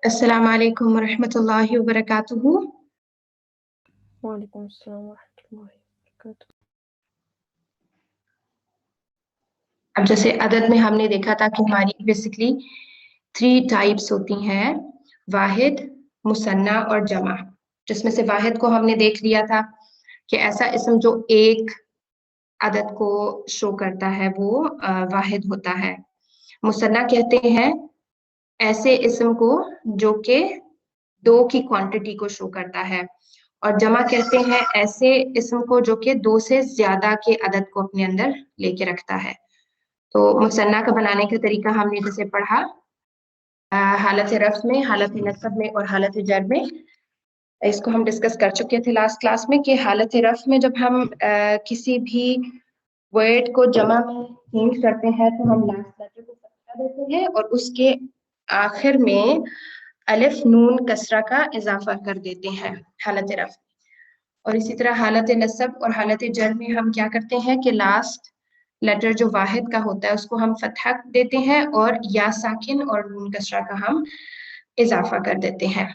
अस्सलाम वालेकुम वरहमतुल्लाहि वबरकातुहू। वालेकुम अस्सलाम वरहमतुल्लाहि वबरकातुहू। अब जैसे अदद में हमने देखा था कि हमारी बेसिकली 3 टाइप्स होती हैं, वाहिद, मुसन्ना और जमा। जिसमें से वाहिद को हमने देख लिया था कि ऐसा इसम जो एक अदद को शो करता है वो वाहिद होता है। मुसन्ना कहते हैं ऐसे इसम को जो कि 2 की क्वांटिटी को शो करता है, और जमा कहते हैं ऐसे इसम को जो कि 2 से ज्यादा के अदद को अपने अंदर लेके रखता है। तो मुसन्ना का बनाने का तरीका हमने जैसे पढ़ा हालत रफ़्ज़ में, हालत नस्ब में और हालत जर में। इसको हम डिस्कस कर चुके थे लास्ट क्लास में कि हालत रफ़्ज़ में जब हम किसी भी वर्ड को जमा में चेंज करते हैं तो हम लास्ट लेटर को फतहा देते हैं और उसके आखिर में अलिफ नून कसरा का इजाफा कर देते हैं हालत रफ़्ज़। और इसी तरह हालत नस्ब और हालत जर में हम क्या करते हैं कि लास्ट लेटर जो वाहिद का होता है उसको हम फतहा देते हैं और या साकिन और नून कसरा का हम इजाफा कर देते हैं।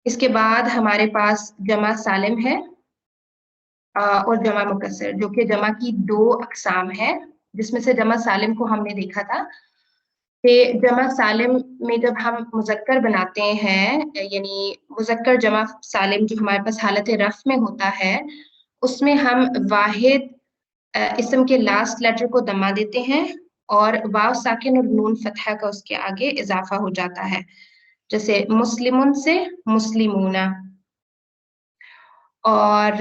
इसके बाद हमारे पास जमा सालिम है और जमा मुकस्सर, जो कि जमा की 2 अक़साम है, जिसमें से जमा सालिम को हमने देखा था कि जमा सालिम में जब हम मुज़क्कर बनाते हैं, यानी मुज़क्कर जमा सालिम जो हमारे पास हालत रफ़्ज़ में होता है, उसमें हम वाहिद इसम के लास्ट लेटर को दमा देते हैं और वाव साकिन और नून फतहा का उसके आगे इजाफा हो जाता है, जैसे मुस्लिमुन से मुस्लिमूना। और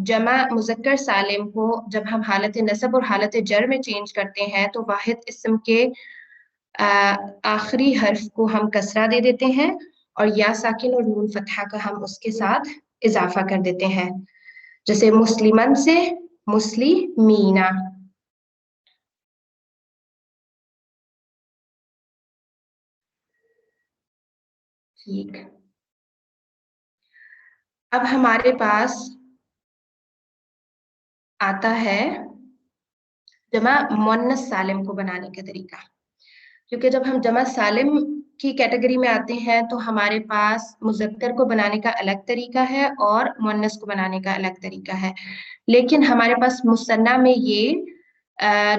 जमा मुज़क्कर सालिम को जब हम हालत नस्ब और हालत जर में चेंज करते हैं तो वाहिद इसम के आखिरी हर्फ को हम कसरा दे देते हैं और या साकिन और नून फतहा का हम उसके साथ इजाफा कर देते हैं, जैसे मुस्लिमन से मुस्लिमीना। ठीक, अब हमारे पास आता है जमा मुअन्नस सालिम को बनाने का तरीका। क्योंकि जब हम जमा सालिम की कैटेगरी में आते हैं तो हमारे पास मुज़क्कर को बनाने का अलग तरीका है और मुअन्नस को बनाने का अलग तरीका है, लेकिन हमारे पास मुसन्ना में ये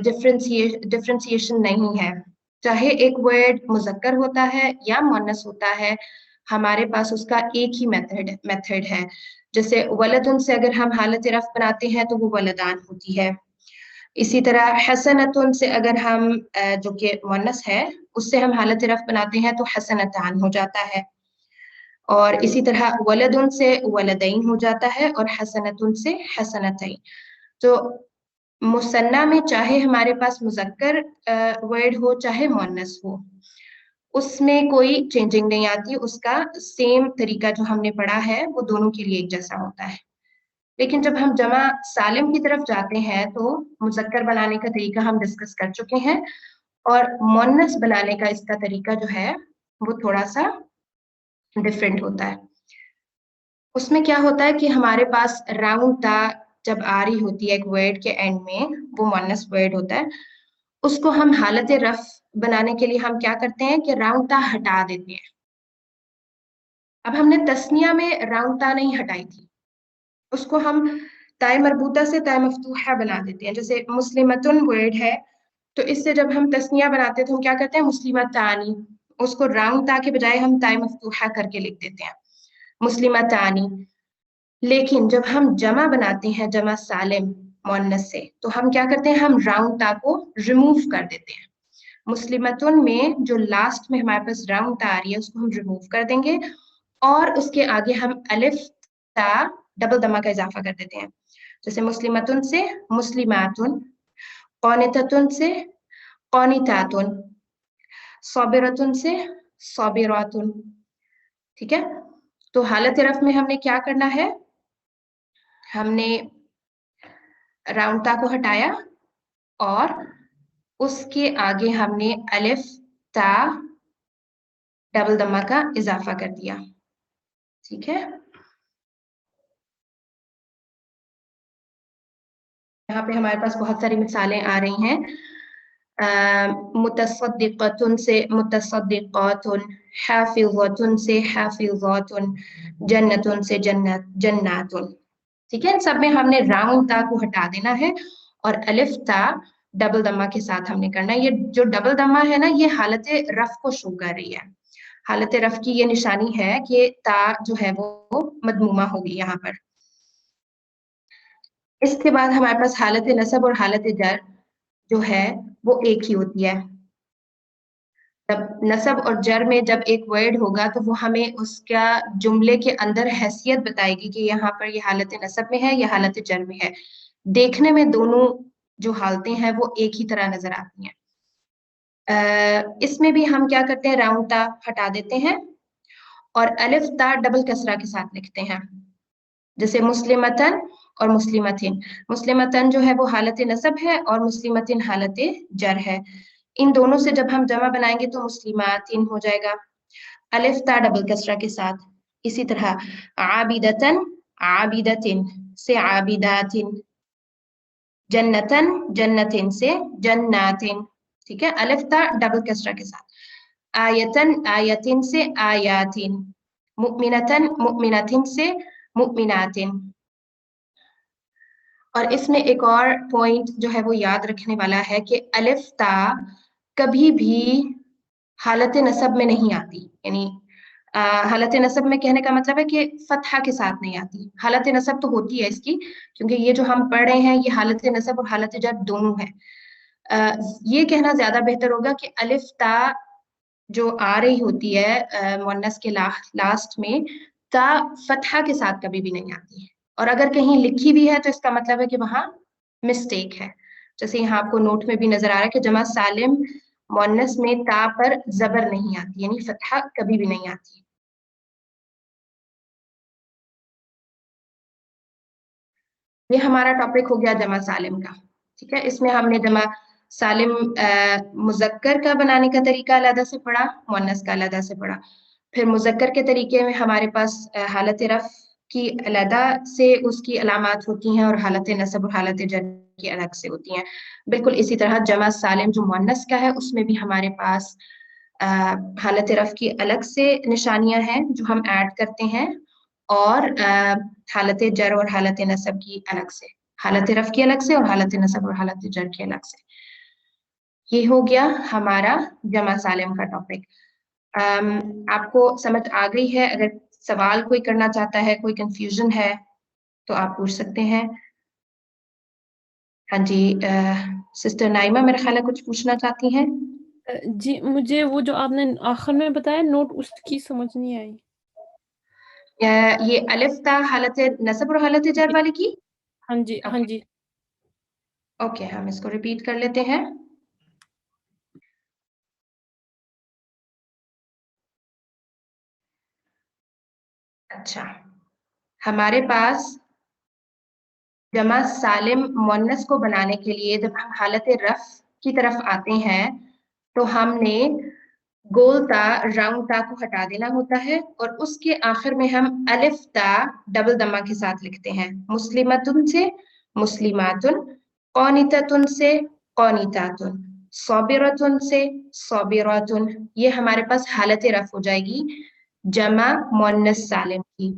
डिफरेंशिएशन नहीं है। चाहे एक वर्ड मुज़क्कर होता है या मुअन्नस होता है, हमारे पास उसका एक ही मेथड है। जैसे वलदुन से अगर हम हालत रफ़्ज़ बनाते हैं तो वो वलदान होती है। इसी तरह हसनतुन से अगर हम जो कि मुअन्नस है उससे हम हालत रफ़्ज़ बनाते हैं तो हसनतान हो जाता है। और इसी तरह वलदुन से वलदैन हो जाता है और हसनतुन से हसनतैन। तो मुसन्ना में चाहे हमारे पास मुज़क्कर वर्ड हो चाहे मुअन्नस हो, उसमें कोई चेंजिंग नहीं आती, उसका सेम तरीका जो हमने पढ़ा है वो दोनों के लिए एक जैसा होता है। लेकिन जब हम जमा सालिम की तरफ जाते हैं तो मुज़क्कर बनाने का तरीका हम डिस्कस कर चुके हैं और मुअन्नस बनाने का इसका तरीका जो है वो थोड़ा सा डिफरेंट होता है। उसमें क्या होता है कि हमारे पास राउंड ता जब आ रही होती है एक वर्ड के एंड में, वो मुअन्नस वर्ड होता है, उसको हम हालत रफ़्ज़ बनाने के लिए हम क्या करते हैं कि राउंड ता हटा देते हैं। अब हमने तस्निया में राउंड ता नहीं हटाई थी, उसको हम ताए मरबूता से ताए मफ्तूहा बना देते हैं। जैसे मुस्लिमतुन वर्ड है तो इससे जब हम तस्निया बनाते हैं तो हम क्या करते हैं मुस्लिमतानी, उसको राउंड ता के बजाय हम ताए मफ्तूहा करके लिख देते हैं मुस्लिमतानी। लेकिन जब हम जमा बनाते हैं जमा सालिम मुअन्नस से तो हम क्या करते हैं, हम राउंड ता को रिमूव कर देते हैं। मुस्लिमतुन में जो लास्ट में हमारे पास राउंड ता आ रही है उसको हम रिमूव कर देंगे और उसके आगे हम अलिफ ता डबल दमा का इजाफा कर देते हैं, जैसे मुस्लिमतुन से मुस्लिमातुन, क़ानिततुन से क़ानितातुन, साबिरतुन से साबिरातुन। ठीक है, तो हालत रफ़्ज़ में हमने क्या करना है, हमने राउंड ता को हटाया और उसके आगे हमने अलिफ ता डबल दमा का इजाफा कर दिया। ठीक है, यहाँ पे हमारे पास बहुत सारी मिसालें आ रही हैं। मुतसद्दिक़तुन से मुतसद्दिक़ातुन, हाफ़िज़तुन से हाफ़िज़ातुन, जन्नतुन से जन्नातुन। ठीक है, इन सब में हमने राउंड ता को हटा देना है और अलिफ ता डबल दम्मा के साथ हमने करना है। ये जो डबल दम्मा है ना, ये हालत रफ को शो कर रही है। हालत रफ की ये निशानी है कि ता जो है वो मदमूमा होगी यहाँ पर। इसके बाद हमारे पास हालत नसब और हालत जर जो है वो एक ही होती है। जब नसब और जर में जब एक वर्ड होगा तो वो हमें उसका जुमले के अंदर हैसियत बताएगी कि यहाँ पर ये हालत नसब में है या हालत जर में है। देखने में दोनों जो हालतें हैं वो एक ही तरह नजर आती हैं। इसमें भी हम क्या करते हैं, राउंड ता हटा देते हैं और अलिफ ता डबल कसरा के साथ लिखते हैं, जैसे मुस्लिमतन और मुस्लिमतिन। मुस्लिमतन जो है वो हालत नसब है और मुस्लिमतिन हालत जर है। इन दोनों से जब हम जमा बनाएंगे तो मुस्लिमातिन हो जाएगा, अलिफ ता डबल कसरा के साथ। इसी तरह आबिदतन आबिदतिन से आबिदातिन, जन्नतन जन्नतिन से जन्नातिन। ठीक है, अलिफ ता डबल कसरा के साथ। आयतन आयतिन से आयातिन, मुमिनतन मुमिनतिन से मुमिनातिन। और इसमें एक और पॉइंट जो है वो याद रखने वाला है कि अलिफ ता कभी भी हालत नसब में नहीं आती, यानी हालत नसब में कहने का मतलब है कि फतहा के साथ नहीं आती। हालत नसब तो होती है इसकी, क्योंकि ये जो हम पढ़ रहे हैं ये हालत नसब और हालत जर दोनों है। ये कहना ज्यादा बेहतर होगा कि अलिफ ता जो आ रही होती है मुअन्नस के लास्ट में, ता फतहा के साथ कभी भी नहीं आती है। और अगर कहीं लिखी भी है तो इसका मतलब है कि वहां मिस्टेक है। जैसे यहाँ आपको नोट में भी नजर आ रहा है कि जमा सालिम मुअन्नस में ता पर जबर नहीं आती, यानी फतहा कभी भी नहीं आती। ये हमारा टॉपिक हो गया जमा सालिम का। ठीक है, इसमें हमने जमा सालिम मुजक्कर का बनाने का तरीका अलग से पढ़ा, मुअन्नस का अलग से पढ़ा। फिर मुजक्कर के तरीके में हमारे पास हालत रफ की अलहदा से उसकी अलामात होती हैं और हालत नसब और हालत जर की अलग से होती हैं। बिल्कुल इसी तरह जमा सालिम जो मुअन्नस का है उसमें भी हमारे पास हालत रफ की अलग से निशानियां हैं जो हम ऐड करते हैं, और हालत जर और हालत नसब की अलग से, हालत रफ की अलग से और हालत नसब और हालत जर की अलग से। ये हो गया हमारा जमा सालिम का टॉपिक। आपको समझ आ गई है? अगर सवाल कोई करना चाहता है, कोई कंफ्यूजन है तो आप पूछ सकते हैं। हाँ जी, सिस्टर नाइमा मेरा ख्याल है कुछ पूछना चाहती हैं। जी, मुझे वो जो आपने आखिर में बताया नोट उसकी समझ नहीं आई। ये अलिफ ता हालत नसब और हालत जर जी, वाली की। हाँ जी, हाँ ओके जी। ओके, हम इसको रिपीट कर लेते हैं। अच्छा, हमारे पास जमा सालिम मुअन्नस को बनाने के लिए जब हम हालत रफ की तरफ आते हैं तो हमने गोल ता राउंड ता को हटा देना होता है और उसके आखिर में हम अलिफ ता डबल दम्मा के साथ लिखते हैं। मुस्लिमतुन से मुस्लिमातुन, कौनिततुन से कौनितातुन, सौबिरतुन से सौबिरातुन। ये हमारे पास हालत रफ हो जाएगी जमा मुअन्नस सालिम की।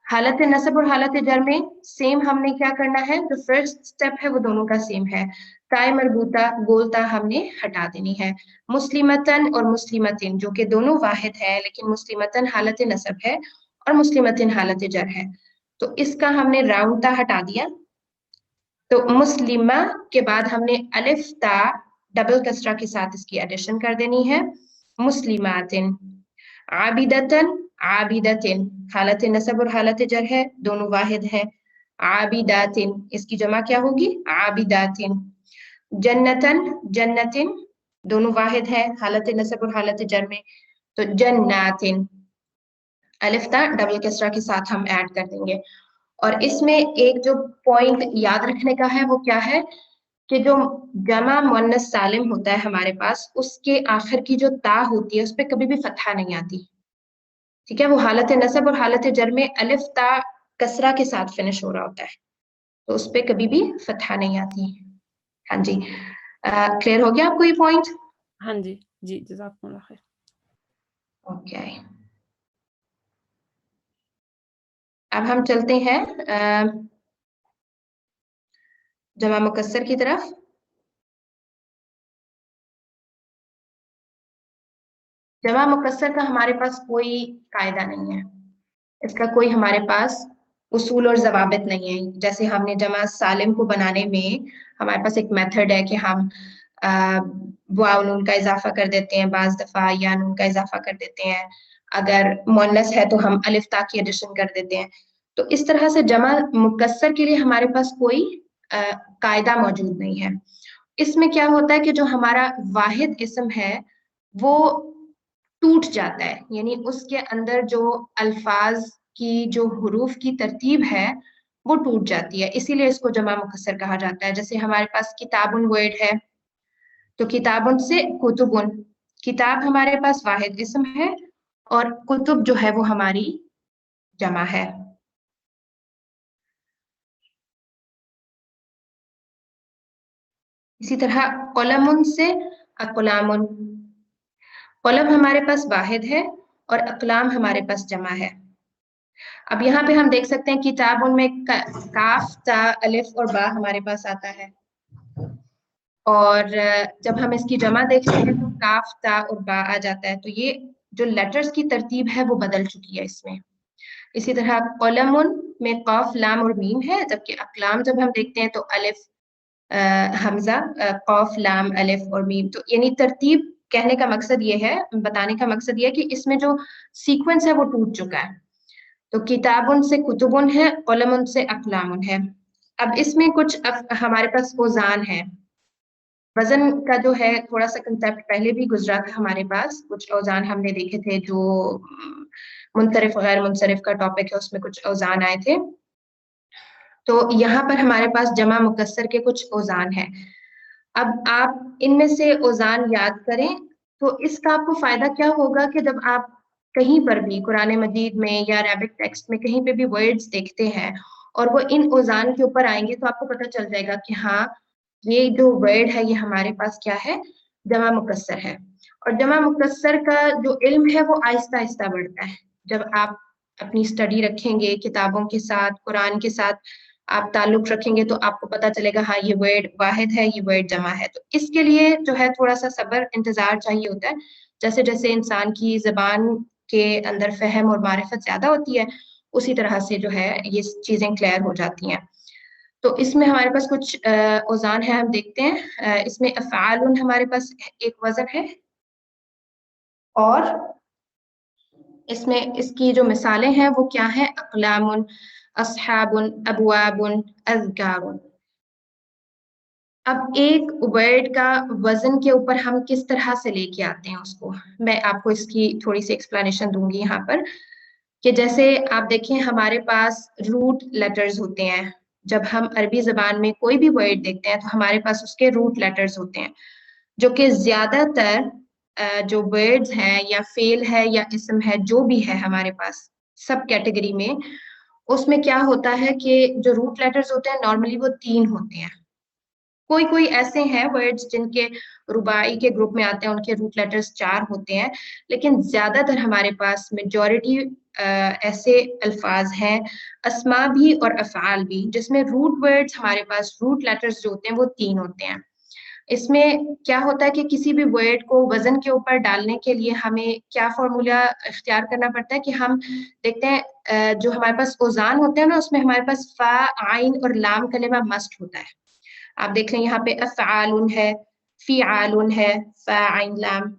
हालत नसब और हालत जर में सेम हमने क्या करना है, जो फर्स्ट स्टेप है वो दोनों का सेम है। ताय मरबूता गोलता हमने हटा देनी है। मुस्लिमतन और मुस्लिमतिन जो कि दोनों वाहिद है, लेकिन मुस्लिमतन हालत नसब है और मुस्लिमतिन हालत जर है, तो इसका हमने राउंड ता हटा दिया। तो मुस्लिमा के बाद हमने अलिफ ता डबल कसरा के साथ इसकी एडिशन कर देनी है, मुस्लिमातिन। आबिदतन आबिदतिन, हालत नसब और हालत जर है, दोनों वाहिद है। आबिदातिन, इसकी जमा क्या होगी, आबिदातिन। जन्नतन जन्नतिन, दोनों वाहिद है हालत नसब और हालत जर में, तो जन्नातिन। अलिफ ता डबल कसरा के साथ हम ऐड कर देंगे। और इसमें एक जो पॉइंट याद रखने का है वो क्या है कि जो जमा मुअन्नस सालिम होता है हमारे पास, उसके आखिर की जो ता होती है उस पर कभी भी फतहा नहीं आती। ठीक है, वो हालत नसब और हालत जर में अलिफ ता कसरा के साथ फिनिश हो रहा होता है, तो उस पर कभी भी फतहा नहीं आती। हाँ जी, क्लियर हो गया आपको ये पॉइंट? हाँ जी जी, जज़ाकुमुल्लाह खैर। ओके, अब हम चलते हैं जमा मुकस्सर की तरफ। जमा मुकस्सर का हमारे पास कोई कायदा नहीं है, इसका कोई हमारे पास उसूल और ज़वाबित नहीं है। जैसे हमने जमा सालिम को बनाने में हमारे पास एक मेथड है कि हम वाव नून का इजाफा कर देते हैं, बाज दफा या नून का इजाफा कर देते हैं, अगर मुअन्नस है तो हम अलिफ ता की एडिशन कर देते हैं। तो इस तरह से जमा मुकस्सर के लिए हमारे पास कोई कायदा मौजूद नहीं है। इसमें क्या होता है कि जो हमारा वाहिद इस्म है वो टूट जाता है, यानी उसके अंदर जो अल्फाज की जो हुरूफ की तरतीब है वो टूट जाती है, इसीलिए इसको जमा मुकस्सर कहा जाता है। जैसे हमारे पास किताबुन वर्ड है, तो किताबुन से कुतुबुन, किताब हमारे पास वाहिद इस्म है और कुतुब जो है वो हमारी जमा है। इसी तरह कलमुन से अकलामुन, कलम हमारे पास वाहिद है और अकलाम हमारे पास जमा है। अब यहाँ पे हम देख सकते हैं किताब उनमें काफ ता अलिफ और बा हमारे पास आता है, और जब हम इसकी जमा देखते हैं तो काफ ता और बा आ जाता है। तो ये जो लेटर्स की तरतीब है वो बदल चुकी है इसमें। इसी तरह कलमुन में कफ लाम और मीम है, जबकि अकलाम जब हम देखते हैं तो अलिफ हमजा कफ लाम अलिफ और मीम। तो यानी तरतीब कहने का मकसद ये है, बताने का मकसद ये है कि इसमें जो सीक्वेंस है वो टूट चुका है। तो किताबुन से कुतुबुन है, कलमुन से अकलामुन है। अब इसमें कुछ हमारे पास औजान है। वजन का जो है थोड़ा सा कंसेप्ट पहले भी गुजरा था हमारे पास, कुछ औजान हमने देखे थे जो मुनसरिफ गैर मुनसरिफ का टॉपिक है, उसमें कुछ औजान आए थे। तो यहाँ पर हमारे पास जमा मुकस्सर के कुछ औजान है। अब आप इनमें से औजान याद करें तो इसका आपको फायदा क्या होगा कि जब आप कहीं पर भी कुरान मजीद में या अरबिक टेक्स्ट में कहीं पे भी वर्ड्स देखते हैं और वो इन औजान के ऊपर आएंगे तो आपको पता चल जाएगा कि हाँ ये जो वर्ड है ये हमारे पास क्या है, जमा मुकस्सर है। और जमा मुकस्सर का जो इल्म है वो आहिस्ता आहिस्ता बढ़ता है। जब आप अपनी स्टडी रखेंगे किताबों के साथ, कुरान के साथ आप ताल्लुक रखेंगे तो आपको पता चलेगा हाँ ये वर्ड वाहिद है, ये वर्ड जमा है। तो इसके लिए जो है थोड़ा सा सब्र इंतजार चाहिए होता है। जैसे जैसे इंसान की जबान के अंदर फहम और मारिफत ज्यादा होती है उसी तरह से जो है ये चीजें क्लियर हो जाती हैं। तो इसमें हमारे पास कुछ औजान है, हम देखते हैं। इसमें अफ़आलुन हमारे पास एक वजन है, और इसमें इसकी जो मिसालें हैं वो क्या है, अक़लामुन, अस्हाबुन, अबवाबुन, अज़कारुन। अब एक वर्ड का वजन के ऊपर हम किस तरह से लेके आते हैं उसको, मैं आपको इसकी थोड़ी सी एक्सप्लेनेशन दूंगी यहाँ पर। कि जैसे आप देखें हमारे पास रूट लेटर्स होते हैं, जब हम अरबी जबान में कोई भी वर्ड देखते हैं तो हमारे पास उसके रूट लेटर्स होते हैं, जो कि ज्यादातर जो वर्ड्स हैं या फेल है या इसम है जो भी है हमारे पास सब कैटेगरी में, उसमें क्या होता है कि जो रूट लेटर्स होते हैं नॉर्मली वो 3 होते हैं। कोई कोई ऐसे हैं वर्ड्स जिनके रुबाई के ग्रुप में आते हैं, उनके रूट लेटर्स 4 होते हैं, लेकिन ज्यादातर हमारे पास मेजॉरिटी ऐसे अल्फाज हैं, अस्मा भी और अफ़आल भी, जिसमें रूट वर्ड्स हमारे पास रूट लेटर्स जो होते हैं वो 3 होते हैं। इसमें क्या होता है कि किसी भी वर्ड को वजन के ऊपर डालने के लिए हमें क्या फॉर्मूला इख्तियार करना पड़ता है कि हम देखते हैं जो हमारे पास औजान होते हैं ना उसमें हमारे पास फा आइन और लाम कलिमा मस्ट होता है। आप देख लें यहाँ पे अफ़आलुन है, फ़िआलुन है, फ़ा आइन लाम,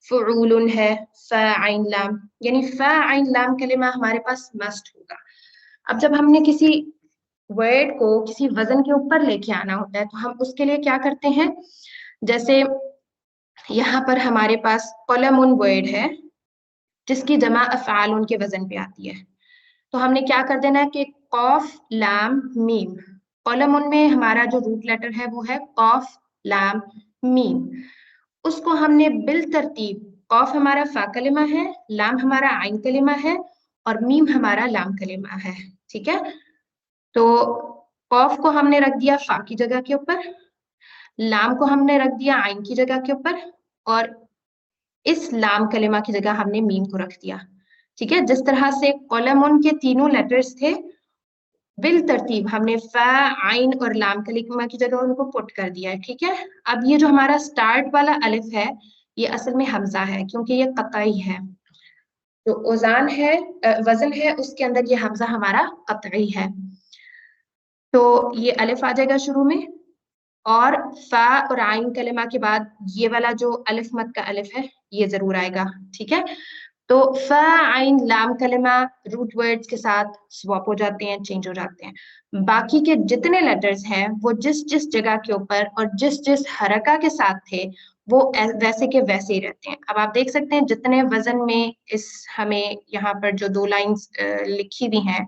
फ़ुऊलुन है, फ़ा आइन लाम, यानी फ़ा आइन लाम कलिमा हमारे पास मस्ट होगा। अब जब हमने किसी वर्ड को किसी वजन के ऊपर लेके आना होता है तो हम उसके लिए क्या करते हैं, जैसे यहाँ पर हमारे पास कलमुन वर्ड है जिसकी जमा अफ़आलुन के वजन पे आती है। तो हमने क्या कर देना है कि कॉफ लाम मीम, कॉलम में हमारा जो रूट लेटर है वो है कॉफ लाम मीम, उसको हमने बिल तरतीब, कॉफ हमारा फा कलिमा है, लाम हमारा आइन कलिमा है और मीम हमारा लाम कलिमा है। ठीक है, तो कॉफ को हमने रख दिया फा की जगह के ऊपर, لام کو ہم نے رکھ دیا آئین کی جگہ کے اوپر, اور اس لام کلمہ کی جگہ ہم نے میم کو رکھ دیا. ٹھیک ہے, جس طرح سے قلم کے تینوں لیٹرز تھے بالترتیب ہم نے فا, عین اور لام کلمہ کی جگہ ان کو پٹ کر دیا ہے. ٹھیک ہے, اب یہ جو ہمارا سٹارٹ والا الف ہے یہ اصل میں حمزہ ہے کیونکہ یہ قطعی ہے. جو اوزان ہے, وزن ہے, اس کے اندر یہ حمزہ ہمارا قطعی ہے. تو یہ الف آ جائے گا شروع میں, اور فا اور عین کلمہ کے بعد یہ والا جو الف مد کا الف ہے یہ ضرور آئے گا. ٹھیک ہے, تو فا عین لام کلمہ روٹ ورڈز کے ساتھ سواپ ہو جاتے ہیں, چینج ہو جاتے ہیں. باقی کے جتنے لیٹرز ہیں وہ جس جس جگہ کے اوپر اور جس جس حرکہ کے ساتھ تھے وہ ویسے کے ویسے ہی رہتے ہیں. اب آپ دیکھ سکتے ہیں جتنے وزن میں اس ہمیں یہاں پر جو 2 لائنز لکھی ہوئی ہیں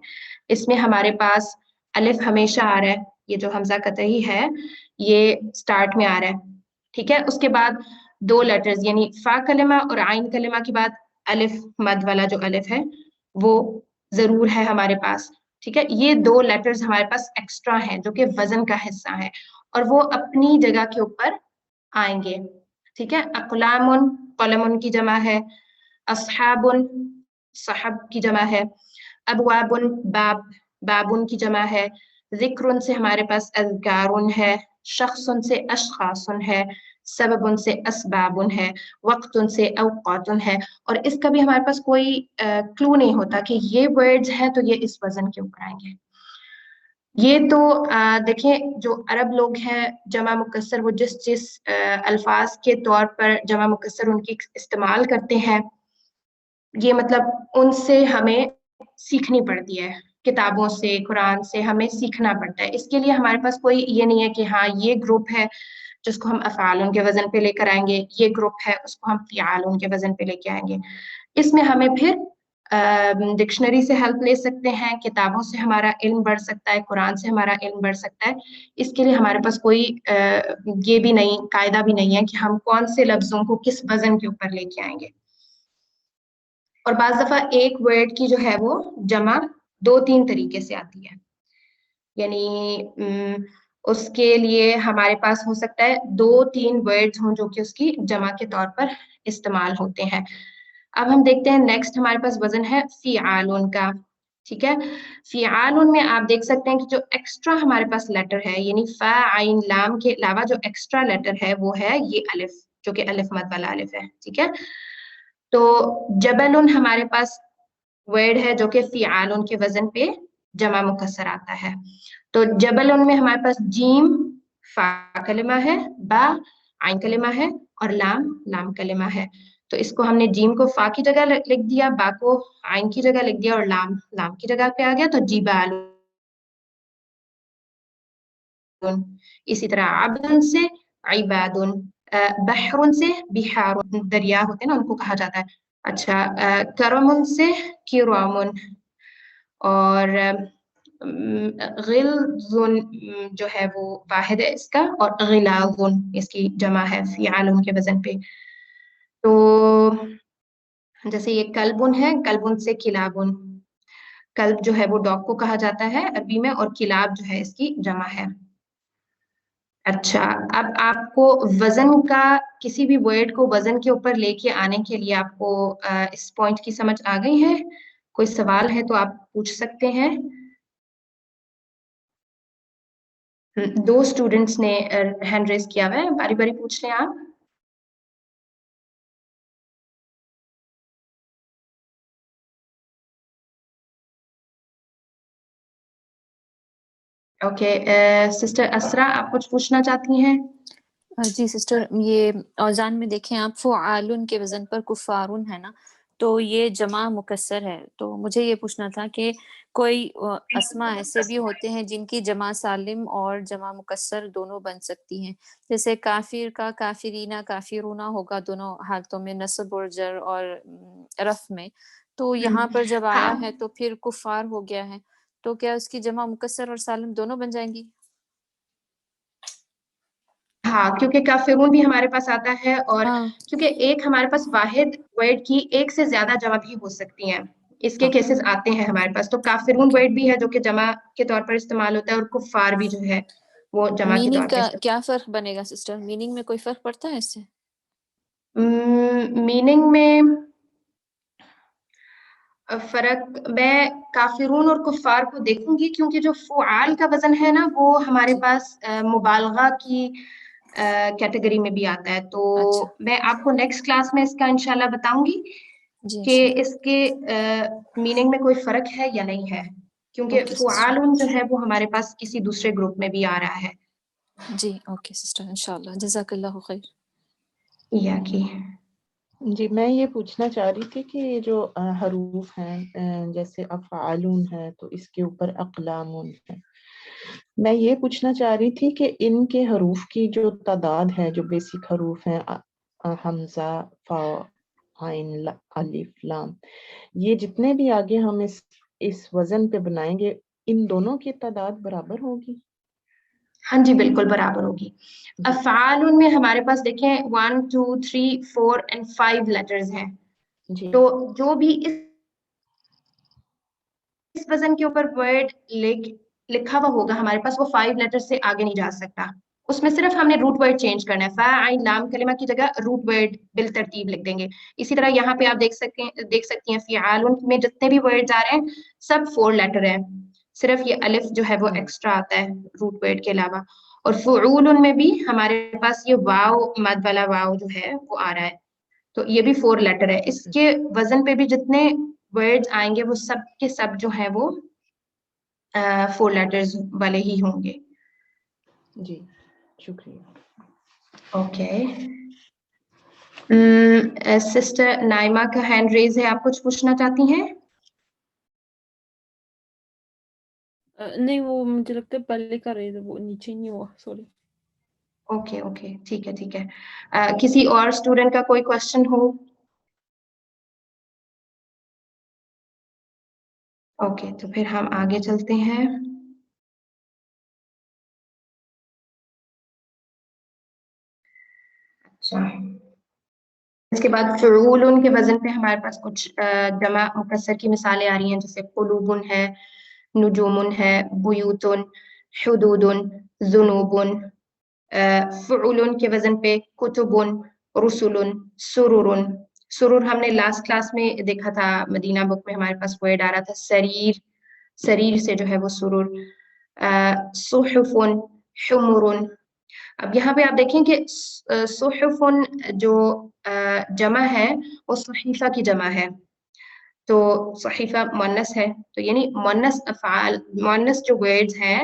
اس میں ہمارے پاس الف ہمیشہ آ رہا ہے, یہ جو حمزہ قطعی ہے یہ سٹارٹ میں آ رہا ہے. ٹھیک ہے, اس کے بعد 2 لیٹرز یعنی فا کلمہ اور عین کلمہ کے بعد الف مد والا جو الف ہے وہ ضرور ہے ہمارے پاس. ٹھیک ہے, یہ 2 لیٹرز ہمارے پاس ایکسٹرا ہیں جو کہ وزن کا حصہ ہے اور وہ اپنی جگہ کے اوپر آئیں گے. ٹھیک ہے, اقلام قلم کی جمع ہے, اصحاب صحب کی جمع ہے, ابواب باب بابن کی جمع ہے, ذکر سے ہمارے پاس اذکار ہے, شخص سے اشخاص ہے, سبب سے اسباب ہے, وقت سے اوقات ہے. اور اس کا بھی ہمارے پاس کوئی کلو نہیں ہوتا کہ یہ ورڈز ہیں تو یہ اس وزن کے اوپر آئیں گے. یہ تو دیکھیں جو عرب لوگ ہیں جمع مکسر وہ جس جس الفاظ کے طور پر جمع مکسر ان کی استعمال کرتے ہیں یہ مطلب ان سے ہمیں سیکھنی پڑتی ہے, کتابوں سے قرآن سے ہمیں سیکھنا پڑتا ہے. اس کے لیے ہمارے پاس کوئی یہ نہیں ہے کہ ہاں یہ گروپ ہے جس کو ہم افعال کے وزن پہ لے کر آئیں گے, یہ گروپ ہے اس کو ہم فعال کے وزن پہ لے کے آئیں گے. اس میں ہمیں پھر ڈکشنری سے ہیلپ لے سکتے ہیں, کتابوں سے ہمارا علم بڑھ سکتا ہے, قرآن سے ہمارا علم بڑھ سکتا ہے. اس کے لیے ہمارے پاس کوئی یہ بھی نہیں, قاعدہ بھی نہیں ہے کہ ہم کون سے لفظوں کو کس وزن کے اوپر لے کے آئیں گے. اور بعض دفعہ ایک ورڈ کی جو ہے وہ جمع 2-3 طریقے سے آتی ہے, یعنی اس کے لیے ہمارے پاس ہو سکتا ہے 2-3 ورڈز ہوں جو کہ اس کی جمع کے طور پر استعمال ہوتے ہیں. اب ہم دیکھتے ہیں نیکسٹ ہمارے پاس وزن ہے فعال کا. ٹھیک ہے, فعال میں آپ دیکھ سکتے ہیں کہ جو ایکسٹرا ہمارے پاس لیٹر ہے یعنی فا عین لام کے علاوہ جو ایکسٹرا لیٹر ہے وہ ہے یہ الف جو کہ الف مد والا الف ہے. ٹھیک ہے, تو جبل ہمارے پاس ورڈ ہے جو کہ فعال کے وزن پہ جمع مکسر آتا ہے. تو جبل میں ہمارے پاس جیم فا کلمہ ہے, با عین کلمہ ہے, اور لام لام کلمہ ہے. تو اس کو ہم نے جیم کو فا کی جگہ لکھ دیا, با کو عین کی جگہ لکھ دیا, اور لام لام کی جگہ پہ آ گیا تو جبال. اسی طرح عبد سے عباد, بحر سے بحار, دریا ہوتے ہیں نا ان کو کہا جاتا ہے. اچھا, کرم سے کرام, اور غلظ جو ہے وہ واحد ہے اس کا, اور غلاظ اس کی جمع ہے فعال کے وزن پہ. تو جیسے یہ کلبن ہے, کلبن سے کلابن, کلب جو ہے وہ ڈاگ کو کہا جاتا ہے عربی میں, اور کلاب جو ہے اس کی جمع ہے. اچھا, اب آپ کو وزن کا کسی بھی ورڈ کو وزن کے اوپر لے کے آنے کے لیے آپ کو اس پوائنٹ کی سمجھ آ گئی ہے؟ کوئی سوال ہے تو آپ پوچھ سکتے ہیں. 2 اسٹوڈینٹس نے ہینڈ ریز کیا ہوا ہے, باری باری پوچھ لیں آپ. اوکے, سسٹر اسرا آپ کچھ پوچھنا چاہتی ہیں؟ جی سسٹر, یہ اوزان میں دیکھیں آپ فعال کے وزن پر کفارن ہے نا, تو یہ جمع مکسر ہے. تو مجھے یہ پوچھنا تھا کہ کوئی اسما ایسے بھی ہوتے ہیں جن کی جمع سالم اور جمع مکسر دونوں بن سکتی ہیں, جیسے کافر کا کافرینا کافرونا ہوگا دونوں حالتوں میں, نصب اور جر اور رف میں. تو یہاں پر جب آیا ہے تو پھر کفار ہو گیا ہے, تو کیا اس کی جمع مکسر اور سالم دونوں بن جائیں گی؟ ہاں, کیونکہ کافرون بھی ہمارے پاس آتا ہے, اور کیونکہ ایک ہمارے پاس واحد ورڈ کی ایک سے زیادہ جمع بھی ہو سکتی ہیں, اس کے کیسز آتے ہیں ہمارے پاس. تو کافرون ورڈ بھی ہے جو کہ جمع کے طور پر استعمال ہوتا ہے, اور کفار بھی جو ہے وہ جمع کے میننگ طور کا پہ. کیا فرق بنے گا سسٹر؟ میننگ میں کوئی فرق پڑتا ہے اس سے؟ میننگ میں فرق میں کافرون اور کفار کو دیکھوں گی، کیونکہ جو فعال کا وزن ہے نا وہ ہمارے جی پاس مبالغہ کی کیٹیگری میں بھی آتا ہے. تو اچھا میں آپ کو نیکسٹ کلاس میں اس کا انشاءاللہ بتاؤں گی جی کہ انشاءاللہ. اس کے میننگ میں کوئی فرق ہے یا نہیں ہے، کیونکہ اوکے سسٹر. فعالون جو ہے وہ ہمارے پاس کسی دوسرے گروپ میں بھی آ رہا ہے. جی اوکے سسٹر انشاءاللہ. جزاک اللہ خیر. یا کی جی میں یہ پوچھنا چاہ رہی تھی کہ یہ جو حروف ہیں جیسے افعالون ہے تو اس کے اوپر اقلامون ہے. میں یہ پوچھنا چاہ رہی تھی کہ ان کے حروف کی جو تعداد ہے، جو بیسک حروف ہیں حمزہ، فا، عین، الف، لام، یہ جتنے بھی آگے ہم اس وزن پہ بنائیں گے ان دونوں کی تعداد برابر ہوگی؟ ہاں جی بالکل برابر ہوگی. جی افعالون میں ہمارے پاس دیکھیں 1 2 3 4 and 5 لیٹرز ہیں. جی تو جو بھی اس وزن کے اوپر ورڈ لکھا ہوا ہوگا ہمارے پاس، وہ 5 لیٹر سے آگے نہیں جا سکتا. اس میں صرف ہم نے روٹ ورڈ چینج کرنا ہے. فا عین لام کلمہ کی جگہ روٹ ورڈ بالترتیب لکھ دیں گے. اسی طرح یہاں پہ آپ دیکھ سکتی ہیں فعالون میں جتنے بھی ورڈز آ رہے ہیں سب 4 لیٹر ہیں، صرف یہ الف جو ہے وہ ایکسٹرا آتا ہے روٹ ورڈ کے علاوہ. اور فعولن میں بھی ہمارے پاس یہ واو مد والا واو جو ہے وہ آ رہا ہے، تو یہ بھی 4 لیٹر ہے. اس کے وزن پہ بھی جتنے ورڈز آئیں گے وہ سب کے سب جو ہے وہ 4 لیٹرز والے ہی ہوں گے. جی شکریہ. اوکے سسٹر نائمہ کا ہینڈ ریز ہے، آپ کچھ پوچھنا چاہتی ہیں؟ نہیں وہ مجھے لگتا ہے پہلے کا رہے وہ نیچے نہیں ہوا. سوری. اوکے اوکے ٹھیک ہے ٹھیک ہے. کسی اور اسٹوڈنٹ کا کوئی کوشچن ہو؟ اوکے تو پھر ہم آگے چلتے ہیں. اچھا اس کے بعد فعولن کے وزن پہ ہمارے پاس کچھ جمع مکسر کی مثالیں آ رہی ہیں، جیسے قلوبن ہے، نجومن ہے، بیوتن، حدودن، ذنوبن. فعولن کے وزن پہ کتبن، رسولن، سرورن. سرور ہم نے لاسٹ کلاس میں دیکھا تھا، مدینہ بک میں ہمارے پاس ورڈ آ رہا تھا سریر، سریر سے جو ہے وہ سرور. صحفن، حمرن. اب یہاں پہ آپ دیکھیں کہ صحفن جو جمع ہے وہ صحیفہ کی جمع ہے، تو صحیفہ مؤنث ہے، تو یعنی مؤنث افعال، مؤنث جو ورڈز ہیں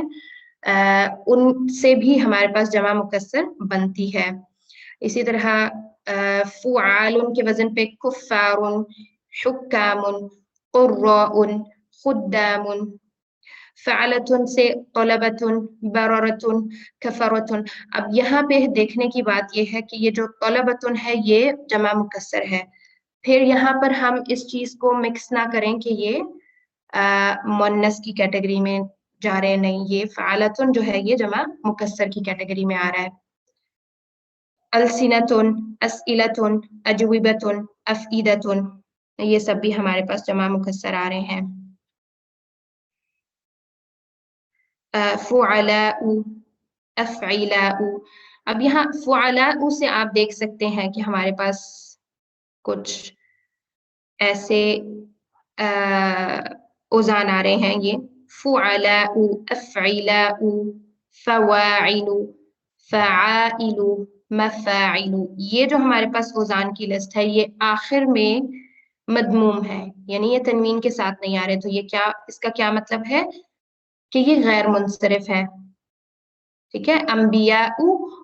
ان سے بھی ہمارے پاس جمع مکسر بنتی ہے. اسی طرح فعال کے وزن پہ کفار، حکام، قراء، خدام. فعلتن سے طلبتن، بررتن، کفرتن. اب یہاں پہ دیکھنے کی بات یہ ہے کہ یہ جو طلبتن ہے یہ جمع مکسر ہے. پھر یہاں پر ہم اس چیز کو مکس نہ کریں کہ یہ مؤنث کی کیٹیگری میں جا رہے ہیں، نہیں، یہ فعلتن جو ہے یہ جمع مکسر کی کیٹیگری میں آ رہا ہے. السنتن، اسئلتن، اجوبتن، افئدتن، یہ سب بھی ہمارے پاس جمع مکسر آ رہے ہیں. فعلاء، افعلاء. اب یہاں فعلاء سے آپ دیکھ سکتے ہیں کہ ہمارے پاس کچھ ایسے اوزان آ رہے ہیں، یہ فعلاء، افعلاء، فواعل، فعائل، مفاعل. یہ جو ہمارے پاس اوزان کی لسٹ ہے یہ آخر میں مدموم ہے، یعنی یہ تنوین کے ساتھ نہیں آ رہے. تو یہ کیا، اس کا کیا مطلب ہے کہ یہ غیر منصرف ہے. ٹھیک ہے، انبیاء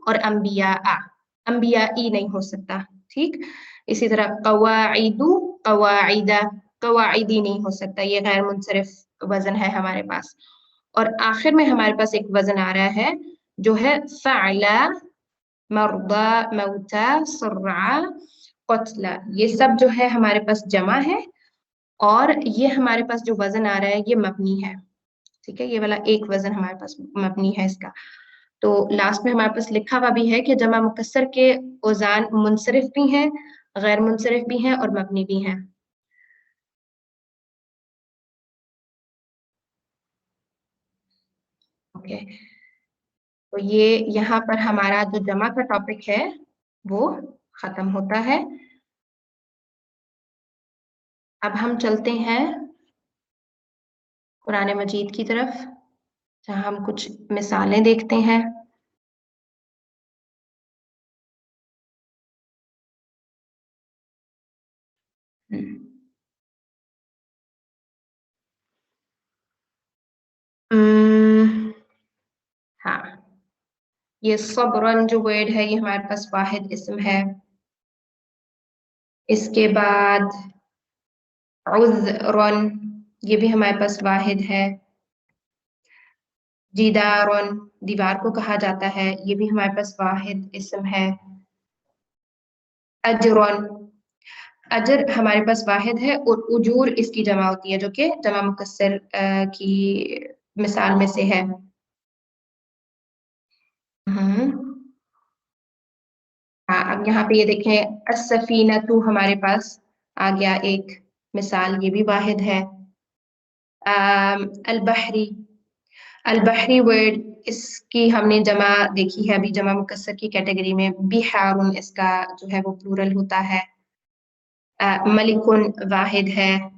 اور انبیاء، انبیائی نہیں ہو سکتا. ٹھیک، اسی طرح قواعد، قواعدہ، قواعدی نہیں ہو سکتا، یہ غیر منصرف وزن ہے ہمارے پاس. اور آخر میں ہمارے پاس ایک وزن آ رہا ہے جو ہے فعلا، مرضى، موتى، صرعى، قتلى. یہ سب جو ہے ہمارے پاس جمع ہے اور یہ ہمارے پاس جو وزن آ رہا ہے یہ مبنی ہے. ٹھیک ہے، یہ والا ایک وزن ہمارے پاس مبنی ہے اس کا. تو لاسٹ میں ہمارے پاس لکھا ہوا بھی ہے کہ جمع مکسر کے اوزان منصرف بھی ہیں، غیر منصرف بھی ہیں اور مبنی بھی ہیں. اوکے तो ये यहाँ पर हमारा जो जमा का टॉपिक है वो खत्म होता है। अब हम चलते हैं कुरान मजीद की तरफ, जहाँ हम कुछ मिसालें देखते हैं। हाँ, ये सब्रन जो वर्ड है ये हमारे पास वाहिद इस्म है। इसके बाद उज़्रन, ये भी हमारे पास वाहिद है। जिदारन, दीवार को कहा जाता है, ये भी हमारे पास वाहिद इस्म है। अजरन, अजर हमारे पास वाहिद है, और उजूर इसकी जमा होती है, जो कि जमा मुकस्सर की मिसाल में से है। हाँ, अब यहाँ पे ये देखें, अस्सफीनतु हमारे पास आ गया एक मिसाल, ये भी वाहिद है। अल-बहरी, अल-बहरी वर्ड, इसकी हमने जमा देखी है अभी, जमा मुकस्सर की कैटेगरी में। बिहारुन इसका जो है वो प्लूरल होता है। मलिकुन वाहिद है।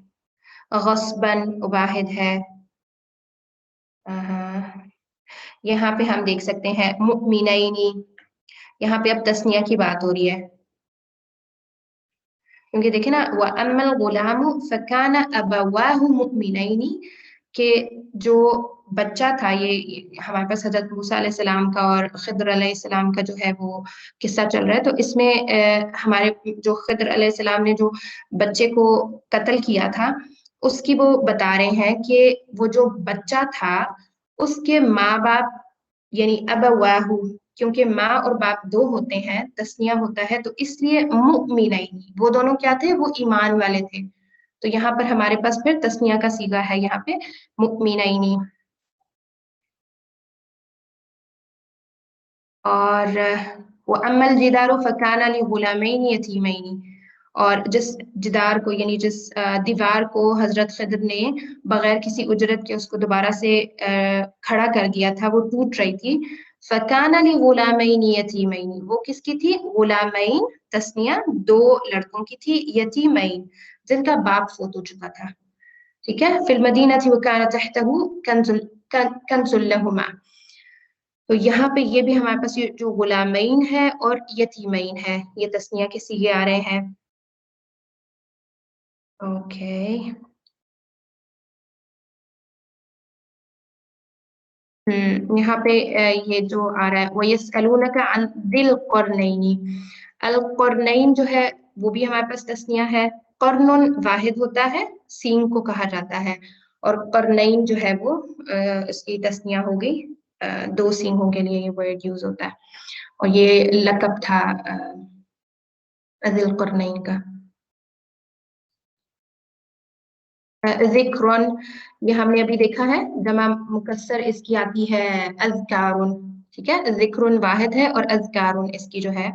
गस्बन वाहिद है। यहाँ पे हम देख सकते हैं मुमिनैनी, यहाँ पे अब तस्निया की बात हो रही है, क्योंकि देखे ना, व अम्मल गुलामु फकाना अबवाहु मुमिनैनी, के जो बच्चा था, ये हमारे पास हजरत मूसा अलैहि सलाम का और खिद्र अलैहि सलाम का जो है वो किस्सा चल रहा है। तो इसमें हमारे जो खिद्र अलैहि सलाम ने जो बच्चे को कत्ल किया था, उसकी वो बता रहे हैं कि वो जो बच्चा था उसके माँ बाप, यानी अबवाहु, क्योंकि माँ और बाप दो होते हैं, तस्निया होता है, तो इसलिए मुमिनैनी, वो दोनों क्या थे, वो ईमान वाले थे। तो यहाँ पर हमारे पास फिर तस्निया का सीगा है यहाँ पे, मुमिनैनी। और वो अम्मल जिदारो फकाना लि गुलामैनी यतीमैनी, और जिस जिदार को, यानी जिस दीवार को हजरत खिद्र ने बगैर किसी उजरत के उसको दोबारा से खड़ा कर दिया था, वो टूट रही थी। फकाना लि गुलामैनी यतीमैनी, वो किसकी थी? गुलामैन तस्निया, दो लड़कों की थी। यतीमैन, जिनका बाप फौत हो चुका था। ठीक है, फिल मदीना थी वकाना तहतहु कंजुल लहुमा। तो यहाँ पे ये भी हमारे पास ये जो गुलामैन है और यतीमैन है, ये तस्निया के सीगे आ रहे हैं। ओके, यहाँ पे ये जो आ रहा है, वो यसअलूनका अन दिल क़ुरनैनी, अल क़ुरनैन जो है वो भी हमारे पास तस्निया है। क़ुरनुन वाहिद होता है, सींग को कहा जाता है, और क़ुरनैन जो है वो इसकी तस्निया हो गई, दो सींगों के लिए ये वर्ड यूज होता है। और ये लक़ब था ज़िल क़ुरनैन का। ज़िक्रुन, ये हमने अभी देखा है, जमा मुकस्सर इसकी आती है अज़कारुन। ठीक है, ज़िक्रुन वाहिद है और अज़कारुन इसकी जो है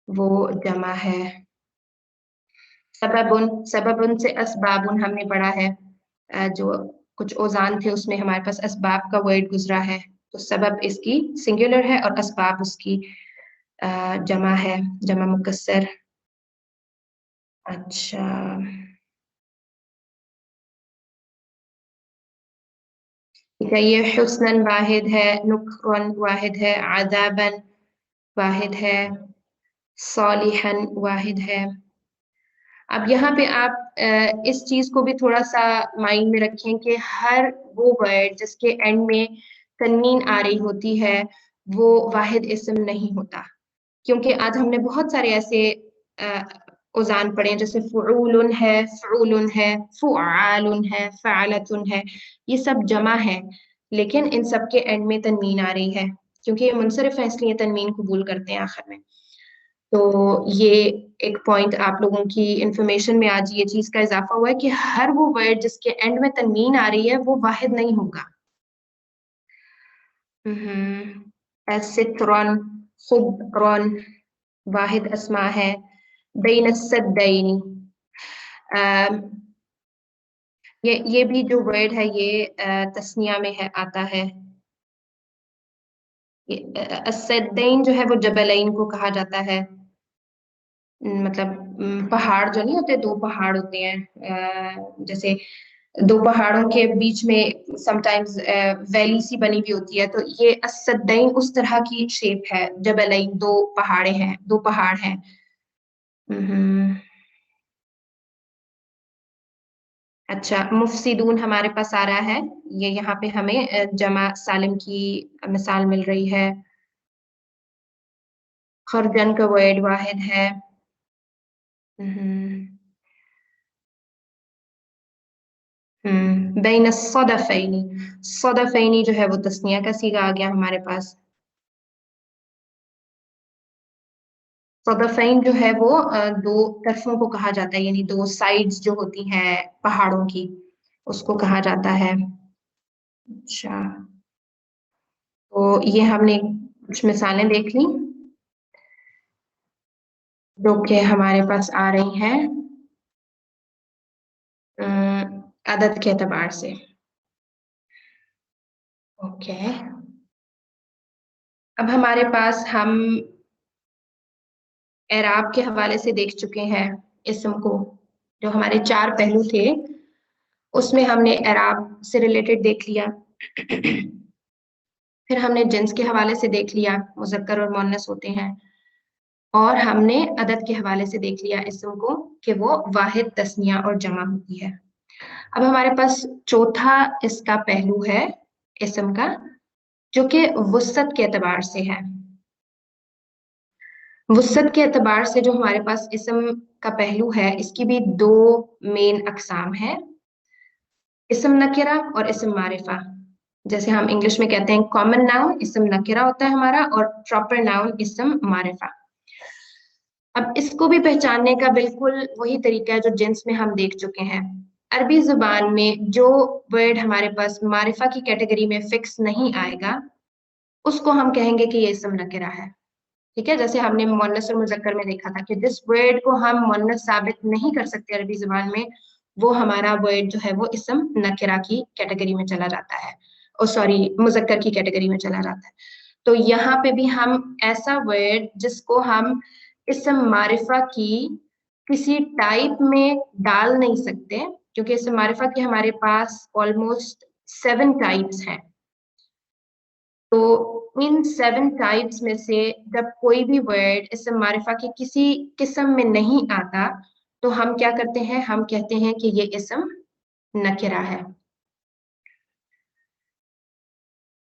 वो जमा है। सबबुन, सबबुन से असबाबुन हमने पढ़ा है, जो कुछ औज़ान थे उसमें हमारे पास असबाब का वर्ड गुजरा है, तो सबब इसकी सिंगुलर है और असबाब उसकी जमा है, जमा मुकस्सर। अच्छा, ठीक है, ये हुस्नन वाहिद है, नुक्रन वाहिद है, आज़ाबन वाहिद है, सालिहन वाहिद है। अब यहाँ पे आप इस चीज को भी थोड़ा सा माइंड में रखें कि हर वो वर्ड जिसके एंड में तन्वीन आ रही होती है वो वाहिद इस्म नहीं होता, क्योंकि आज हमने बहुत सारे ऐसे औज़ान पढ़े हैं, जैसे फ़ुऊलुन है, फ़ुऊलुन है, फ़ुआलुन है, फ़अलतुन है, ये सब जमा है, लेकिन इन सब के एंड में तन्वीन आ रही है, क्योंकि ये मुनसरिफ है, इसलिए तन्वीन कबूल करते हैं आखिर में। तो ये एक पॉइंट आप लोगों की इंफॉर्मेशन में आज ये चीज का इजाफा हुआ है कि हर वो वर्ड जिसके एंड में तन्वीन आ रही है वो वाहिद नहीं होगा। सित्रन, खुबरन वाहिद अस्मा है। बैन सद्दैनी, ये भी जो वर्ड है ये तस्निया में है, आता है। अस्सदैन जो है वो जबलैन को कहा जाता है, मतलब पहाड़ जो नहीं होते, दो पहाड़ होते हैं, जैसे दो पहाड़ों के बीच में समटाइम्स वैली सी बनी हुई होती है, तो ये अस्सदैन उस तरह की शेप है। जबलैन दो पहाड़ हैं। अच्छा, मुफसिदून हमारे पास आ रहा है, ये यहाँ पे हमें जमा सालिम की मिसाल मिल रही है। खरजन का वर्ड वाहिद है। बैन सदफैनी, सदफैनी जो है वो तस्निया का सीगा आ गया हमारे पास। सदफैन जो है वो दो तरफों को कहा जाता है, यानी दो साइड्स जो होती हैं पहाड़ों की, उसको कहा जाता है। अच्छा, तो ये हमने कुछ मिसालें देख ली जो कि हमारे पास आ रही हैं अदद के एतबार से। ओके, अब हमारे पास हम एराब के हवाले से देख चुके हैं इस्म को, जो हमारे 4 पहलू थे उसमें हमने एराब से रिलेटेड देख लिया। फिर हमने जिन्स के हवाले से देख लिया, मुज़क्कर और मुअन्नस होते हैं, और हमने अदद के हवाले से देख लिया इस्म को कि वो वाहिद, तस्निया और जमा होती है। अब हमारे पास चौथा इसका पहलू है इस्म का, जो कि वुसअत के एतबार से है। वुसअत के एतबार से जो हमारे पास इस्म का पहलू है, इसकी भी 2 मेन अकसाम है, इस्म नकिरा और इस्म मारिफा। जैसे हम इंग्लिश में कहते हैं कॉमन नाउन इस्म नकिरा होता है हमारा, और प्रॉपर नाउन इस्म मारिफा। अब इसको भी पहचानने का बिल्कुल वही तरीका है जो जिन्स में हम देख चुके हैं। अरबी जुबान में जो वर्ड हमारे पास मारिफा की कैटेगरी में फिक्स नहीं आएगा, उसको हम कहेंगे कि ये इस्म नकिरा है। ठीक है, जैसे हमने मुअन्नस और मुज़क्कर में देखा था कि जिस वर्ड को हम मुअन्नस साबित नहीं कर सकते अरबी जुबान में, वो हमारा वर्ड जो है वो इस्म नकिरा की कैटेगरी में चला जाता है, मुज़क्कर की कैटेगरी में चला जाता है। तो यहाँ पे भी हम ऐसा वर्ड जिसको हम इस्म मारिफा की किसी टाइप में डाल नहीं सकते, क्योंकि इस्म मारिफा की हमारे पास ऑलमोस्ट 7 टाइप्स हैं। तो इन 7 टाइप्स में से जब कोई भी वर्ड इस्म मारिफा की किसी किस्म में नहीं आता, तो हम क्या करते हैं, हम कहते हैं कि ये इस्म नकिरा है।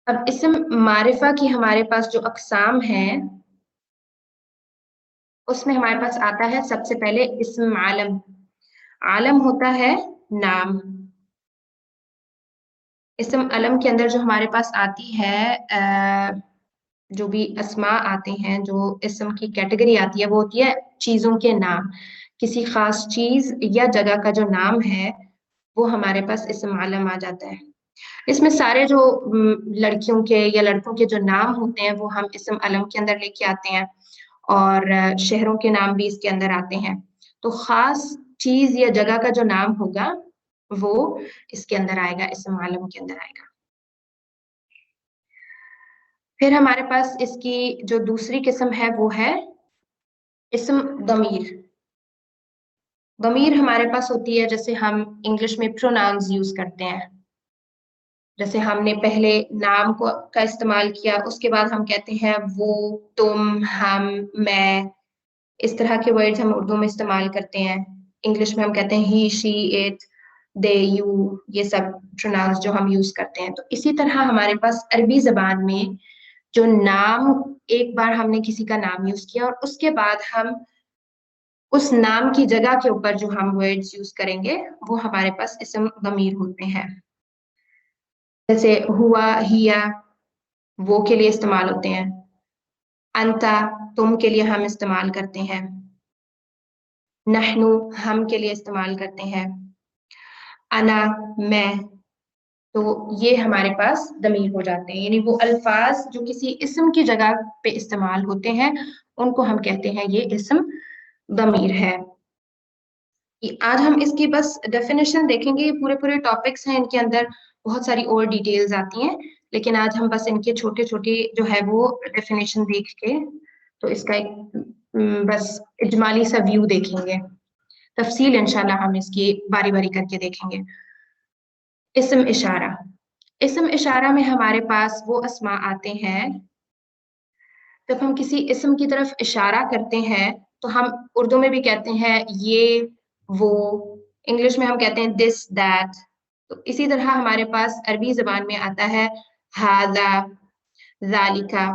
अब इस्म मारिफा की हमारे पास जो अकसाम है, उसमें हमारे पास आता है सबसे पहले इस्म आलम। आलम होता है नाम। इस्म अलम के अंदर जो हमारे पास आती है, जो भी अस्मा आते हैं, जो इस्म की कैटेगरी आती है, वो होती है चीजों के नाम। किसी खास चीज या जगह का जो नाम है वो हमारे पास इस्म आलम आ जाता है। इसमें सारे जो लड़कियों के या लड़कों के जो नाम होते हैं वो हम इस्म अलम के अंदर लेके आते हैं, और शहरों के नाम भी इसके अंदर आते हैं। तो खास चीज या जगह का जो नाम होगा वो इसके अंदर आएगा, इस्म आलम के अंदर आएगा। फिर हमारे पास इसकी जो दूसरी किस्म है वो है इस्म दमीर। दमीर हमारे पास होती है, जैसे हम इंग्लिश में प्रोनाउंस यूज करते हैं, जैसे हमने पहले नाम को का इस्तेमाल किया, उसके बाद हम कहते हैं वो, तुम, हम, मैं, इस तरह के वर्ड्स हम उर्दू में इस्तेमाल करते हैं। इंग्लिश में हम कहते हैं ही, शी, इट, दे, यू, ये सब प्रोनाउंस जो हम यूज करते हैं। तो इसी तरह हमारे पास अरबी जबान में जो नाम, एक बार हमने किसी का नाम यूज किया और उसके बाद हम उस नाम की जगह के ऊपर जो हम वर्ड्स यूज करेंगे वो हमारे पास इस्म दमीर होते हैं। जैसे हुआ, हिया, वो के लिए इस्तेमाल होते हैं। अंता, तुम के लिए हम इस्तेमाल करते हैं। नहनु, हम के लिए इस्तेमाल करते हैं। अना, मैं। तो ये हमारे पास दमीर हो जाते हैं, यानी वो अल्फाज जो किसी इस्म की जगह पे इस्तेमाल होते हैं उनको हम कहते हैं ये इस्म दमीर है। आज हम इसकी बस डेफिनेशन देखेंगे, ये पूरे टॉपिक्स हैं, इनके अंदर बहुत सारी और डिटेल्स आती हैं, لیکن آج ہم بس ان کے چھوٹے چھوٹے جو ہے وہ ڈیفینیشن دیکھ کے تو اس کا ایک بس اجمالی سا ویو دیکھیں گے. تفصیل انشاءاللہ ہم اس کی باری باری کر کے دیکھیں گے. اسم اشارہ. اسم اشارہ میں ہمارے پاس وہ اسماء آتے ہیں جب ہم کسی اسم کی طرف اشارہ کرتے ہیں تو ہم اردو میں بھی کہتے ہیں یہ وہ, انگلش میں ہم کہتے ہیں this that. تو اسی طرح ہمارے پاس عربی زبان میں آتا ہے ہاذا, ذالکا.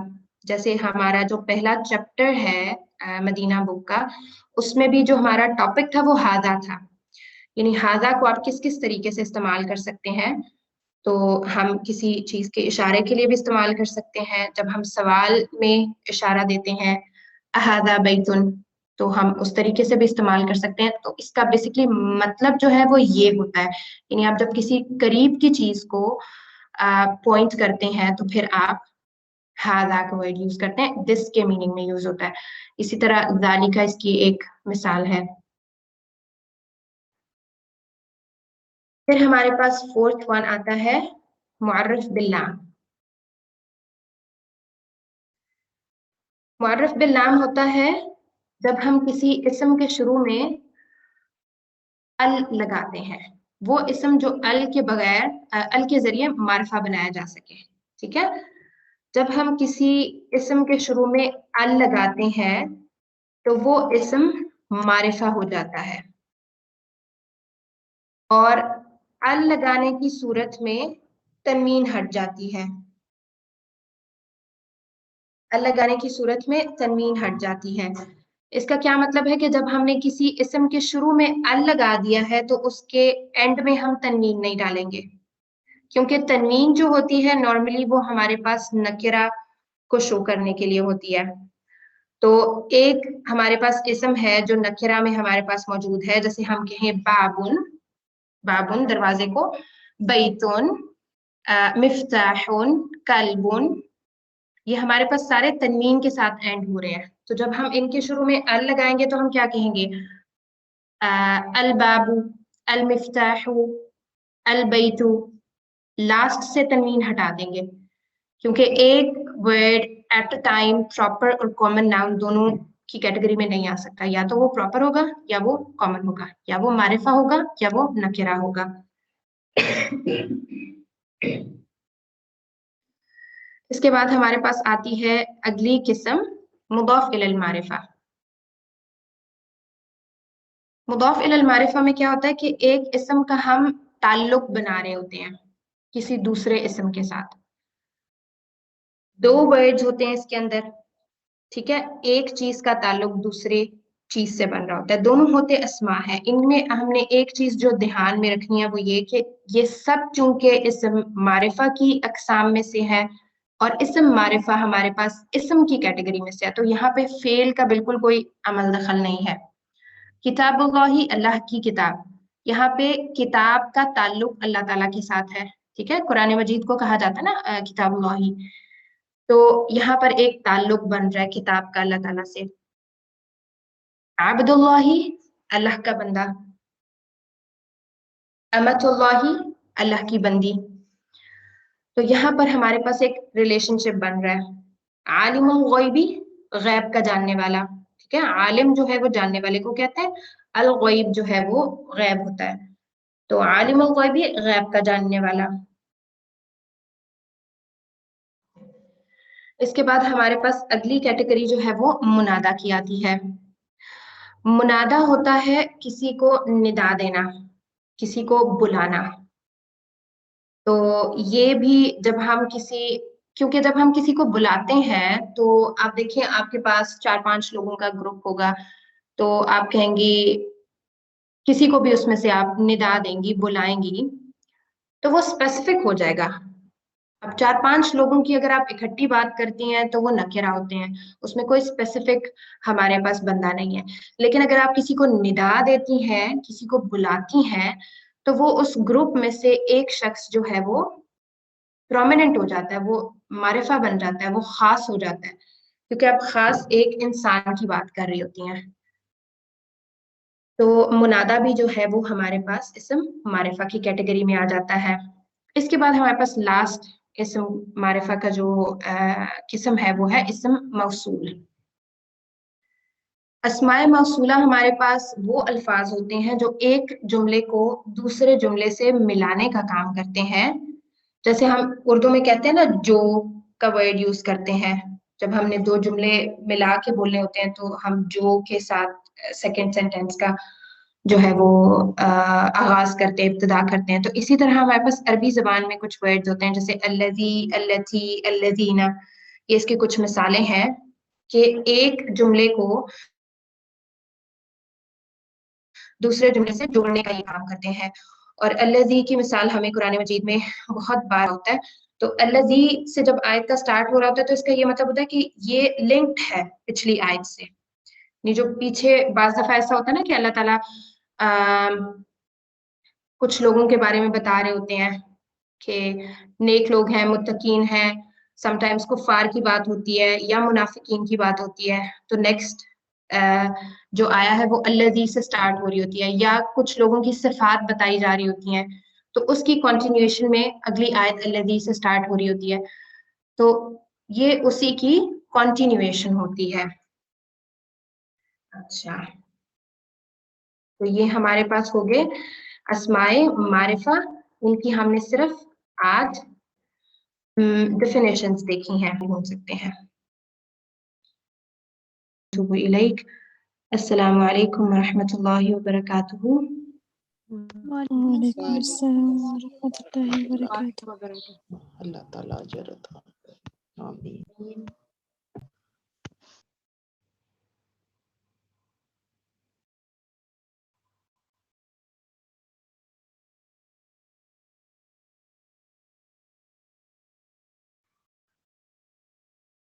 جیسے ہمارا جو پہلا چیپٹر ہے مدینہ بک کا, اس میں بھی جو ہمارا ٹاپک تھا وہ ہاذا تھا. یعنی ہاذا کو آپ کس کس طریقے سے استعمال کر سکتے ہیں. تو ہم کسی چیز کے اشارے کے لیے بھی استعمال کر سکتے ہیں. جب ہم سوال میں اشارہ دیتے ہیں اہذا بیتن, تو ہم اس طریقے سے بھی استعمال کر سکتے ہیں. تو اس کا بیسکلی مطلب جو ہے وہ یہ ہوتا ہے, یعنی آپ جب کسی قریب کی چیز کو پوائنٹ کرتے ہیں تو پھر آپ ہاذا کا ورڈ یوز کرتے ہیں, دس کے میننگ میں یوز ہوتا ہے. اسی طرح ذالکا اس کی ایک مثال ہے. پھر ہمارے پاس فورتھ ون آتا ہے معرف باللام. معرف باللام ہوتا ہے جب ہم کسی اسم کے شروع میں ال لگاتے ہیں, وہ اسم جو ال کے بغیر ال کے ذریعے معرفہ بنایا جا سکے. ٹھیک ہے, جب ہم کسی اسم کے شروع میں ال لگاتے ہیں تو وہ اسم معرفہ ہو جاتا ہے. اور ال لگانے کی صورت میں تنوین ہٹ جاتی ہے. ال لگانے کی صورت میں تنوین ہٹ جاتی ہے. اس کا کیا مطلب ہے کہ جب ہم نے کسی اسم کے شروع میں ال لگا دیا ہے تو اس کے اینڈ میں ہم تنوین نہیں ڈالیں گے, کیونکہ تنوین جو ہوتی ہے نارملی وہ ہمارے پاس نکرہ کو شو کرنے کے لیے ہوتی ہے. تو ایک ہمارے پاس اسم ہے جو نکرہ میں ہمارے پاس موجود ہے, جیسے ہم کہیں بابن, بابن دروازے کو, بیتون, مفتاحن, کلبن, یہ ہمارے پاس سارے تنوین کے ساتھ اینڈ ہو رہے ہیں. تو جب ہم ان کے شروع میں ال لگائیں گے تو ہم کیا کہیں گے, الباب, المفتاح, البیت. لاسٹ سے تنوین ہٹا دیں گے, کیونکہ ایک word at a time proper اور کامن ناؤن دونوں کی کیٹیگری میں نہیں آ سکتا. یا تو وہ پراپر ہوگا یا وہ کامن ہوگا, یا وہ معرفہ ہوگا یا وہ نکرہ ہوگا. اس کے بعد ہمارے پاس آتی ہے اگلی قسم مضاف الی المعرفہ. مضاف الی المعرفہ میں کیا ہوتا ہے کہ ایک اسم کا ہم تعلق بنا رہے ہوتے ہیں کسی دوسرے اسم کے ساتھ. دو ورڈز ہوتے ہیں اس کے اندر, ٹھیک ہے, ایک چیز کا تعلق دوسرے چیز سے بن رہا ہوتا ہے, دونوں ہوتے اسماء ہیں. ان میں ہم نے ایک چیز جو دھیان میں رکھنی ہے وہ یہ کہ یہ سب چونکہ اسم معرفہ کی اقسام میں سے ہے اور اسم معرفہ ہمارے پاس اسم کی کیٹیگری میں سے ہے, تو یہاں پہ فعل کا بالکل کوئی عمل دخل نہیں ہے. کتاب اللہ, اللہ کی کتاب, یہاں پہ کتاب کا تعلق اللہ تعالیٰ کے ساتھ ہے. ٹھیک ہے, قرآن مجید کو کہا جاتا ہے نا کتاب اللہ, تو یہاں پر ایک تعلق بن رہا ہے کتاب کا اللہ تعالیٰ سے. عبد اللہ, اللہ کا بندہ, امت اللہ, اللہ کی بندی. تو یہاں پر ہمارے پاس ایک ریلیشن شپ بن رہا ہے. عالم الغیبی, غیب کا جاننے والا. ٹھیک ہے, عالم جو ہے وہ جاننے والے کو کہتے ہیں, الغیب جو ہے وہ غیب ہوتا ہے. تو عالم الغیبی, غیب کا جاننے والا. اس کے بعد ہمارے پاس اگلی کیٹیگری جو ہے وہ منادا کی آتی ہے. منادا ہوتا ہے کسی کو ندا دینا, کسی کو بلانا. تو یہ بھی جب ہم کیونکہ جب ہم کسی کو بلاتے ہیں تو آپ دیکھیں آپ کے پاس 4-5 لوگوں کا گروپ ہوگا, تو آپ کہیں گی کسی کو بھی اس میں سے آپ ندا دیں گی, بلائیں گی, تو وہ اسپیسیفک ہو جائے گا. اب 4-5 لوگوں کی اگر آپ اکٹھی بات کرتی ہیں تو وہ نکرہ ہوتے ہیں, اس میں کوئی اسپیسیفک ہمارے پاس بندہ نہیں ہے. لیکن اگر آپ کسی کو ندا دیتی ہیں, کسی کو بلاتی ہیں, تو وہ اس گروپ میں سے ایک شخص جو ہے وہ پرومیننٹ ہو جاتا ہے, وہ معرفہ بن جاتا ہے, وہ خاص ہو جاتا ہے, کیونکہ آپ خاص ایک انسان کی بات کر رہی ہوتی ہیں. تو منادا بھی جو ہے وہ ہمارے پاس اسم معرفہ کی کیٹیگری میں آ جاتا ہے. اس کے بعد ہمارے پاس لاسٹ اسم معرفہ کا جو قسم ہے وہ ہے اسم موصول. اسماء موصولہ ہمارے پاس وہ الفاظ ہوتے ہیں جو ایک جملے کو دوسرے جملے سے ملانے کا کام کرتے ہیں. جیسے ہم اردو میں کہتے ہیں نا جو کا ورڈ یوز کرتے ہیں جب ہم نے دو جملے ملا کے بولنے ہوتے ہیں تو ہم جو کے ساتھ سیکنڈ سینٹینس کا جو ہے وہ آغاز کرتے ہیں, ابتدا کرتے ہیں. تو اسی طرح ہمارے پاس عربی زبان میں کچھ ورڈز ہوتے ہیں جیسے الذی, اللتی, الذین. یہ اس کی کچھ مثالیں ہیں کہ ایک جملے کو دوسرے جملے سے جوڑنے کا یہ کام کرتے ہیں. اور الذی کی مثال ہمیں قرآن مجید میں بہت بار ہوتا ہے. تو الذی سے جب آیت کا سٹارٹ ہو رہا ہوتا ہے تو اس کا یہ مطلب ہوتا ہے کہ یہ لنکڈ ہے پچھلی آیت سے. یہ جو پیچھے بعض دفعہ ایسا ہوتا ہے نا کہ اللہ تعالیٰ کچھ لوگوں کے بارے میں بتا رہے ہوتے ہیں کہ نیک لوگ ہیں, متقین ہیں, سم ٹائمز کفار کی بات ہوتی ہے یا منافقین کی بات ہوتی ہے, تو نیکسٹ جو آیا ہے وہ الذی سے سٹارٹ ہو رہی ہوتی ہے, یا کچھ لوگوں کی صفات بتائی جا رہی ہوتی ہیں تو اس کی کنٹینیوشن میں اگلی آیت الذی سے سٹارٹ ہو رہی ہوتی ہے. تو یہ اسی کی کنٹینیوشن ہوتی ہے. اچھا, تو یہ ہمارے پاس ہو گئے اسماء معرفہ. ان کی ہم نے صرف آج ڈیفینیشنز دیکھی ہیں, بول سکتے ہیں. السلام علیکم ورحمۃ اللہ وبرکاتہ. وعلیکم السلام ورحمۃ اللہ وبرکاتہ. اللہ تعالیٰ اجر عطا. آمین.